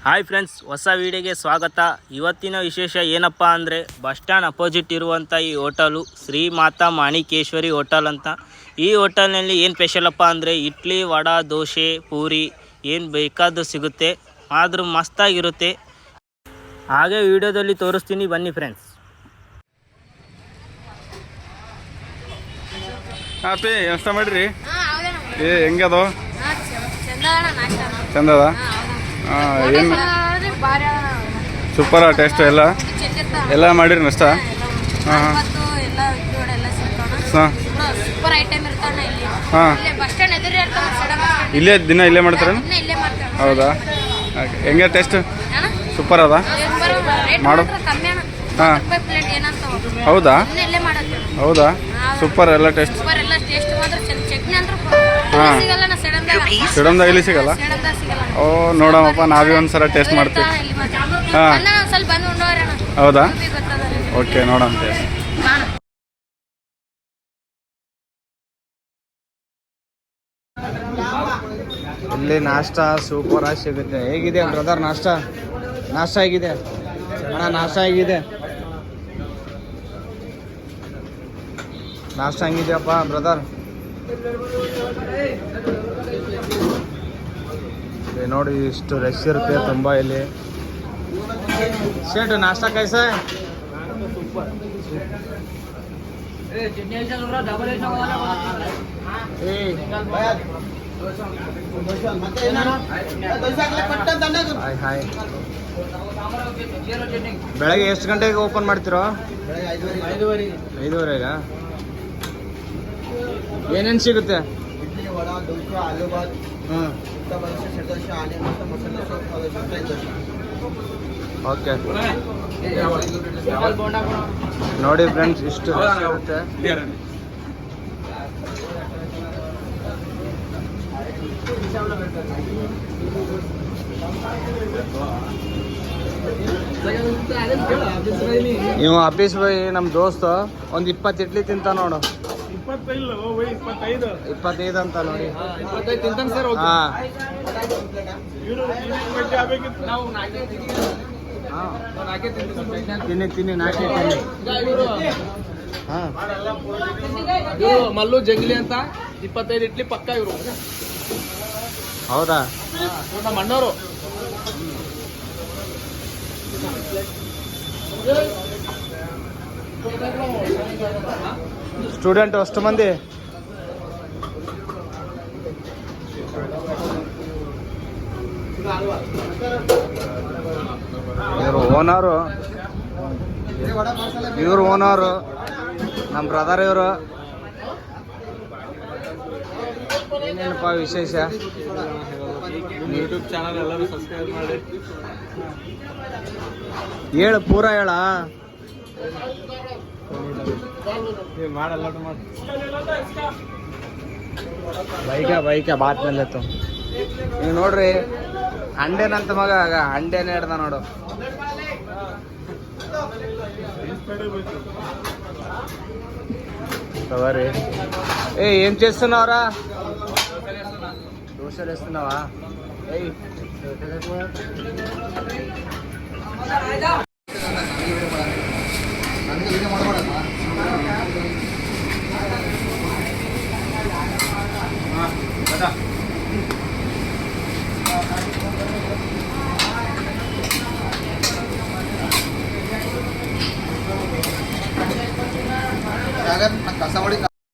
Hi friends, ಹೊಸ ವೀಡಿಯೋಗೆ ಸ್ವಾಗತ. ಇವತ್ತಿನ ವಿಶೇಷ ಏನಪ್ಪ ಅಂದರೆ ಬಸ್ ಸ್ಟ್ಯಾಂಡ್ ಅಪೋಸಿಟ್ ಇರುವಂಥ ಈ ಹೋಟೆಲು ಶ್ರೀ ಮಾತಾ ಮಾಣಿಕೇಶ್ವರಿ ಹೋಟೆಲ್ ಅಂತ. ಈ ಹೋಟೆಲ್ನಲ್ಲಿ ಏನು ಸ್ಪೆಷಲಪ್ಪ ಅಂದರೆ ಇಡ್ಲಿ, ವಡೆ, ದೋಸೆ, ಪೂರಿ ಏನು ಬೇಕಾದರೂ ಸಿಗುತ್ತೆ. ಆದರೂ ಮಸ್ತಾಗಿರುತ್ತೆ. ಹಾಗೆ ವಿಡಿಯೋದಲ್ಲಿ ತೋರಿಸ್ತೀನಿ, ಬನ್ನಿ ಫ್ರೆಂಡ್ಸ್. ಹಾಪಿ ಎಷ್ಟು ಮಾಡಿರಿ? ಹೆಂಗದು? ಚಂದದ? ಏನು ಸೂಪರ ಟೇಸ್ಟ್ ಎಲ್ಲ ಮಾಡಿರಿ ನಷ್ಟ? ಹಾಂ ಹಾಂ ಹಾಂ ಇಲ್ಲೇ ದಿನ ಇಲ್ಲೇ ಮಾಡ್ತಾರ? ಹೌದಾ? ಹೆಂಗೆ ಟೇಸ್ಟ್? ಸೂಪರ್ ಅದ ಮಾಡು? ಹಾಂ ಹೌದಾ? ಹೌದಾ? ಸೂಪರ್ ಎಲ್ಲ ಟೇಸ್ಟ್. ಹಾಂ ಸಿಡಮ್ದಾಗ ಇಲ್ಲಿ ಸಿಗಲ್ಲ? ಓ ನೋಡಮ್ಮಪ್ಪ, ನಾವೇ ಒಂದ್ಸಲ ಟೇಸ್ಟ್ ಮಾಡ್ತೀವಿ. ಹಾಂ ಹೌದಾ? ಓಕೆ, ನೋಡೋಣ ಟೇಸ್ಟ್. ಇಲ್ಲಿ ನಾಷ್ಟ ಸೂಪರಾಗಿ ಸಿಗುತ್ತೆ. ಹೇಗಿದೆ ಬ್ರದರ್ ನಾಷ್ಟ? ನಾಷ್ಟ ಹೇಗಿದೆ ಅಣ್ಣ? ನಾಷ್ಟ ಹೇಗಿದೆ? ನಾಷ್ಟ ಹೆಂಗಿದೆಯಪ್ಪ ಬ್ರದರ್? ನೋಡಿ ಇಷ್ಟು ರಶ್ ಇರುತ್ತೆ ತುಂಬ ಇಲ್ಲಿ. ಸೇಟು ನಾಷ್ಟ ಕೈಸ? ಹಾಯ್. ಬೆಳಗ್ಗೆ ಎಷ್ಟು ಗಂಟೆಗೆ ಓಪನ್ ಮಾಡ್ತಿರೋ? 5:30. ಏನೇನು ಸಿಗುತ್ತೆ? ಹಾಂ ಓಕೆ. ನೋಡಿ ಫ್ರೆಂಡ್ಸ್, ಇಷ್ಟು ಇರುತ್ತೆ. ಇವು ಆಫೀಸ್ ಬೈ ನಮ್ಮ ದೋಸ್ತ ಒಂದು 20 ಇಡ್ಲಿ ತಿಂತ ನೋಡು. 25 ಅಂತ ನೋಡಿ. ಹಾಂ ತಿನ್ನಿ 4 ತಿನ್ನಿ. ಹಾಂ ಮಲ್ಲು ಜಂಗ್ಲಿ ಅಂತ 25 ಇಡ್ಲಿ ಪಕ್ಕ ಇವರು. ಹೌದಾ? ನಮ್ಮ ಅಣ್ಣವರು. ಸ್ಟೂಡೆಂಟ್ ಅಷ್ಟು ಮಂದಿ? ಇವರು ಓನರು ನಮ್ಮ ಬ್ರದರ್. ಇವರು ಏನೇನಪ್ಪ ವಿಶೇಷ? ಯೂಟ್ಯೂಬ್ ಚಾನಲ್ ಎಲ್ಲರೂ ಸಬ್ಸ್ಕ್ರೈಬ್ ಮಾಡಿ. ಹೇಳು, ಪೂರ ಹೇಳ. ಬೈಕ ಬಾತ್ ಮೇಲೆ ನೀವು ನೋಡ್ರಿ. ಅಂಡೇನಂತ ಮಗ ಅಂಡೇನೇ ಹಿಡ್ದ ನೋಡು. సరే ఏం చేస్తున్నావురా? దోశలు వేస్తున్నావా? Agar nak kasawali